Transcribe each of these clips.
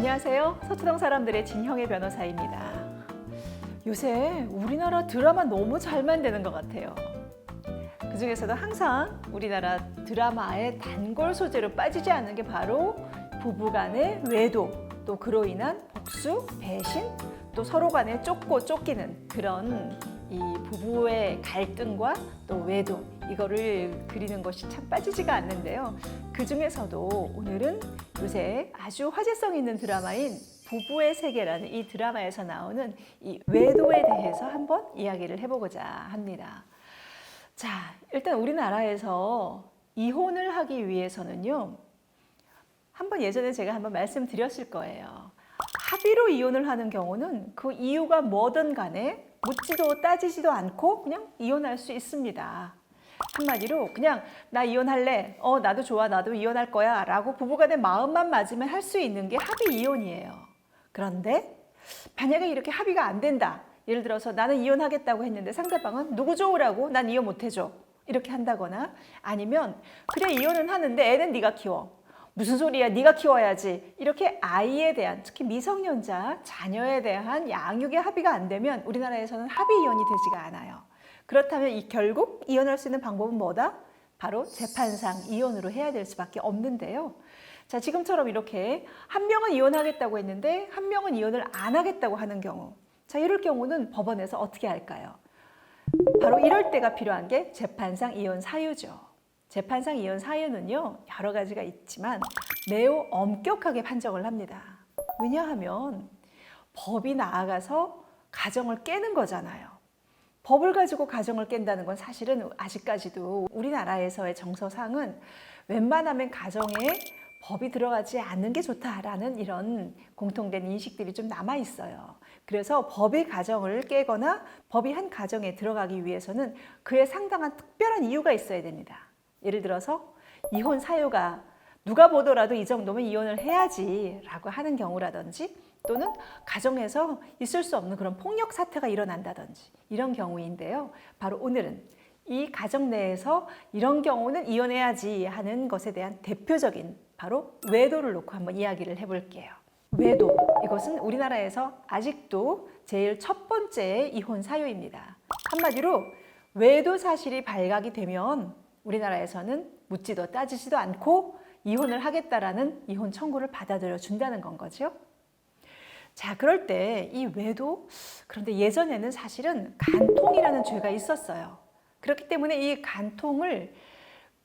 안녕하세요. 서초동 사람들의 진형의 변호사입니다. 요새 우리나라 드라마 너무 잘 만드는 것 같아요. 그 중에서도 항상 우리나라 드라마의 단골 소재로 빠지지 않는 게 바로 부부간의 외도, 또 그로 인한 복수, 배신, 또 서로 간에 쫓고 쫓기는 그런 이 부부의 갈등과 또 외도, 이거를 그리는 것이 참 빠지지가 않는데요. 그 중에서도 오늘은 요새 아주 화제성 있는 드라마인 부부의 세계라는 이 드라마에서 나오는 이 외도에 대해서 한번 이야기를 해보고자 합니다. 자, 일단 우리나라에서 이혼을 하기 위해서는요, 한번 예전에 제가 한번 말씀드렸을 거예요. 합의로 이혼을 하는 경우는 그 이유가 뭐든 간에 묻지도 따지지도 않고 그냥 이혼할 수 있습니다. 한마디로 그냥 나 이혼할래, 나도 좋아, 나도 이혼할 거야 라고 부부간의 마음만 맞으면 할 수 있는 게 합의 이혼이에요. 그런데 만약에 이렇게 합의가 안 된다, 예를 들어서 나는 이혼하겠다고 했는데 상대방은 누구 좋으라고 난 이혼 못 해줘, 이렇게 한다거나, 아니면 그래 이혼은 하는데 애는 네가 키워, 무슨 소리야 네가 키워야지, 이렇게 아이에 대한, 특히 미성년자 자녀에 대한 양육의 합의가 안 되면 우리나라에서는 합의 이혼이 되지가 않아요. 그렇다면 결국 이혼할 수 있는 방법은 뭐다? 바로 재판상 이혼으로 해야 될 수밖에 없는데요. 자, 지금처럼 이렇게 한 명은 이혼하겠다고 했는데 한 명은 이혼을 안 하겠다고 하는 경우, 자, 이럴 경우는 법원에서 어떻게 할까요? 바로 이럴 때가 필요한 게 재판상 이혼 사유죠. 재판상 이혼 사유는요, 여러 가지가 있지만 매우 엄격하게 판정을 합니다. 왜냐하면 법이 나아가서 가정을 깨는 거잖아요. 법을 가지고 가정을 깬다는 건 사실은 아직까지도 우리나라에서의 정서상은 웬만하면 가정에 법이 들어가지 않는 게 좋다라는 이런 공통된 인식들이 좀 남아 있어요. 그래서 법이 가정을 깨거나 법이 한 가정에 들어가기 위해서는 그에 상당한 특별한 이유가 있어야 됩니다. 예를 들어서 이혼 사유가 누가 보더라도 이 정도면 이혼을 해야지 라고 하는 경우라든지, 또는 가정에서 있을 수 없는 그런 폭력 사태가 일어난다든지, 이런 경우인데요. 바로 오늘은 이 가정 내에서 이런 경우는 이혼해야지 하는 것에 대한 대표적인 바로 외도를 놓고 한번 이야기를 해볼게요. 외도, 이것은 우리나라에서 아직도 제일 첫 번째 이혼 사유입니다. 한마디로 외도 사실이 발각이 되면 우리나라에서는 묻지도 따지지도 않고 이혼을 하겠다라는 이혼 청구를 받아들여 준다는 건 거죠. 자, 그럴 때 이 외도, 그런데 예전에는 사실은 간통이라는 죄가 있었어요. 그렇기 때문에 이 간통을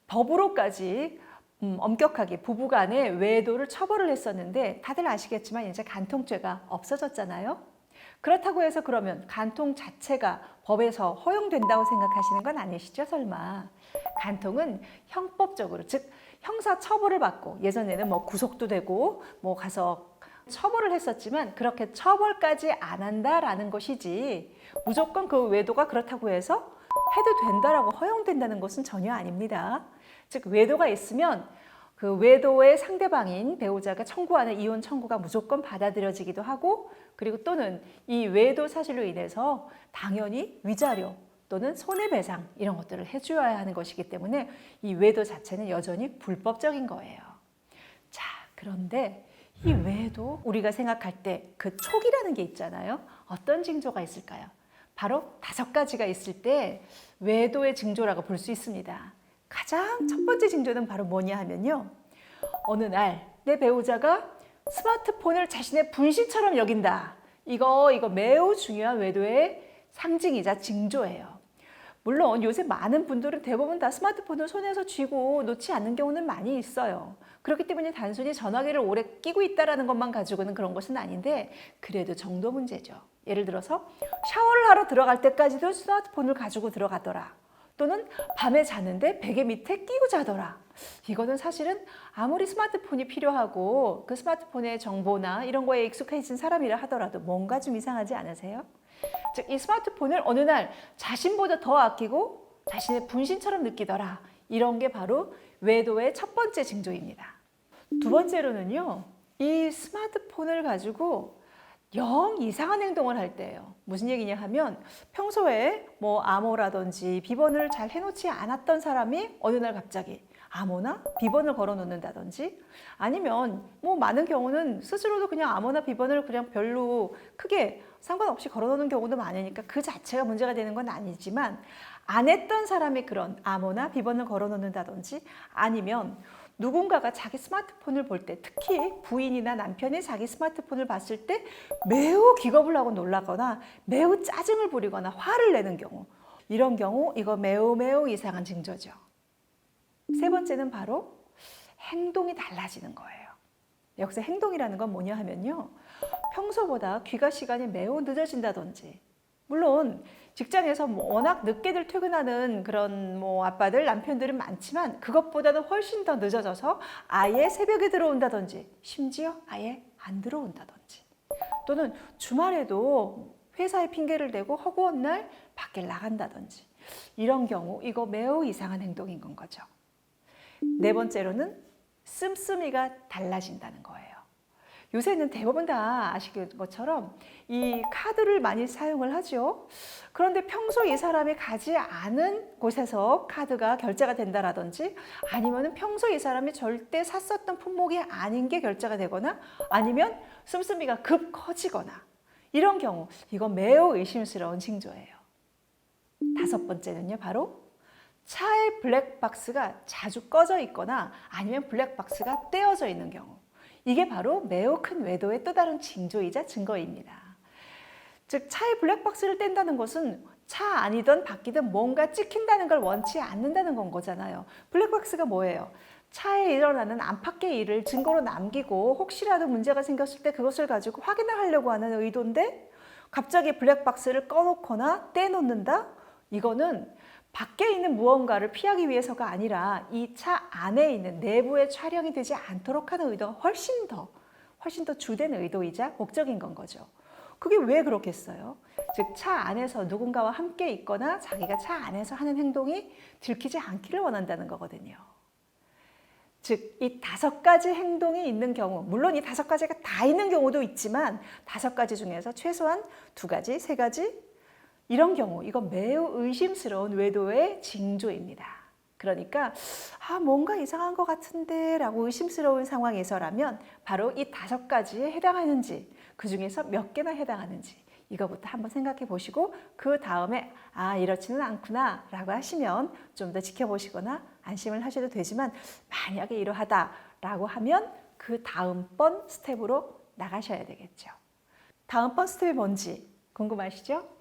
법으로까지 엄격하게 부부간의 외도를 처벌을 했었는데, 다들 아시겠지만 이제 간통죄가 없어졌잖아요. 그렇다고 해서 그러면 간통 자체가 법에서 허용된다고 생각하시는 건 아니시죠, 설마? 간통은 형법적으로, 즉 형사 처벌을 받고, 예전에는 뭐 구속도 되고 뭐 가서 처벌을 했었지만 그렇게 처벌까지 안 한다라는 것이지, 무조건 그 외도가 그렇다고 해서 해도 된다라고 허용된다는 것은 전혀 아닙니다. 즉 외도가 있으면 그 외도의 상대방인 배우자가 청구하는 이혼 청구가 무조건 받아들여지기도 하고, 그리고 또는 이 외도 사실로 인해서 당연히 위자료 또는 손해배상 이런 것들을 해줘야 하는 것이기 때문에 이 외도 자체는 여전히 불법적인 거예요. 자, 그런데 이 외에도 우리가 생각할 때 그 촉이라는 게 있잖아요. 어떤 징조가 있을까요? 바로 5가지가 있을 때 외도의 징조라고 볼 수 있습니다. 가장 첫 번째 징조는 바로 뭐냐 하면요, 어느 날 내 배우자가 스마트폰을 자신의 분신처럼 여긴다. 이거 매우 중요한 외도의 상징이자 징조예요. 물론 요새 많은 분들은 대부분 다 스마트폰을 손에서 쥐고 놓지 않는 경우는 많이 있어요. 그렇기 때문에 단순히 전화기를 오래 끼고 있다는 것만 가지고는 그런 것은 아닌데, 그래도 정도 문제죠. 예를 들어서 샤워를 하러 들어갈 때까지도 스마트폰을 가지고 들어가더라. 또는 밤에 자는데 베개 밑에 끼고 자더라. 이거는 사실은 아무리 스마트폰이 필요하고 그 스마트폰의 정보나 이런 거에 익숙해진 사람이라 하더라도 뭔가 좀 이상하지 않으세요? 즉, 이 스마트폰을 어느 날 자신보다 더 아끼고 자신의 분신처럼 느끼더라. 이런 게 바로 외도의 첫 번째 징조입니다. 두 번째로는요, 이 스마트폰을 가지고 영 이상한 행동을 할 때예요. 무슨 얘기냐 하면, 평소에 뭐 암호라든지 비번을 잘 해놓지 않았던 사람이 어느 날 갑자기 암호나 비번을 걸어 놓는다든지 아니면 뭐 많은 경우는 스스로도 그냥 암호나 비번을 그냥 별로 크게 상관없이 걸어 놓는 경우도 많으니까 그 자체가 문제가 되는 건 아니지만 안 했던 사람이 그런 암호나 비번을 걸어 놓는다든지 아니면 누군가가 자기 스마트폰을 볼 때 특히 부인이나 남편이 자기 스마트폰을 봤을 때 매우 기겁을 하고 놀라거나 매우 짜증을 부리거나 화를 내는 경우 이런 경우 이거 매우 이상한 징조죠. 세 번째는 바로 행동이 달라지는 거예요. 여기서 행동이라는 건 뭐냐 하면요. 평소보다 귀가 시간이 매우 늦어진다든지 물론 직장에서 워낙 늦게들 퇴근하는 그런 아빠들, 남편들은 많지만 그것보다는 훨씬 더 늦어져서 아예 새벽에 들어온다든지 심지어 아예 안 들어온다든지 또는 주말에도 회사에 핑계를 대고 허구한 날 밖에 나간다든지 이런 경우 이거 매우 이상한 행동인 건 거죠. 네 번째로는 씀씀이가 달라진다는 거예요. 요새는 대부분 다 아시는 것처럼 이 카드를 많이 사용을 하죠. 그런데 평소 이 사람이 가지 않은 곳에서 카드가 결제가 된다라든지 아니면 평소 이 사람이 절대 샀었던 품목이 아닌 게 결제가 되거나 아니면 씀씀이가 급 커지거나 이런 경우 이건 매우 의심스러운 징조예요. 다섯 번째는요, 바로 차의 블랙박스가 자주 꺼져 있거나 아니면 블랙박스가 떼어져 있는 경우 이게 바로 매우 큰 외도의 또 다른 징조이자 증거입니다. 즉 차의 블랙박스를 뗀다는 것은 차 안이든 밖이든 뭔가 찍힌다는 걸 원치 않는다는 건 거잖아요. 블랙박스가 뭐예요? 차에 일어나는 안팎의 일을 증거로 남기고 혹시라도 문제가 생겼을 때 그것을 가지고 확인을 하려고 하는 의도인데 갑자기 블랙박스를 꺼놓거나 떼놓는다? 이거는 밖에 있는 무언가를 피하기 위해서가 아니라 이 차 안에 있는 내부에 촬영이 되지 않도록 하는 의도가 훨씬 더 주된 의도이자 목적인 건 거죠. 그게 왜 그렇겠어요? 즉 차 안에서 누군가와 함께 있거나 자기가 차 안에서 하는 행동이 들키지 않기를 원한다는 거거든요. 즉 이 다섯 가지 행동이 있는 경우 물론 이 다섯 가지가 다 있는 경우도 있지만 다섯 가지 중에서 최소한 두 가지, 세 가지 이런 경우 이건 매우 의심스러운 외도의 징조입니다. 그러니까 뭔가 이상한 것 같은데 라고 의심스러운 상황에서라면 바로 이 다섯 가지에 해당하는지 그 중에서 몇 개나 해당하는지 이거부터 한번 생각해 보시고 그 다음에 이렇지는 않구나 라고 하시면 좀 더 지켜보시거나 안심을 하셔도 되지만 만약에 이러하다 라고 하면 그 다음번 스텝으로 나가셔야 되겠죠. 다음번 스텝이 뭔지 궁금하시죠?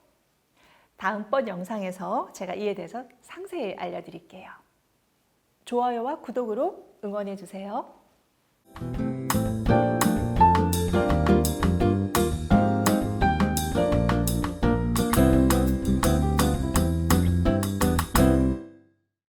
다음번 영상에서 제가 이에 대해서 상세히 알려드릴게요. 좋아요와 구독으로 응원해 주세요.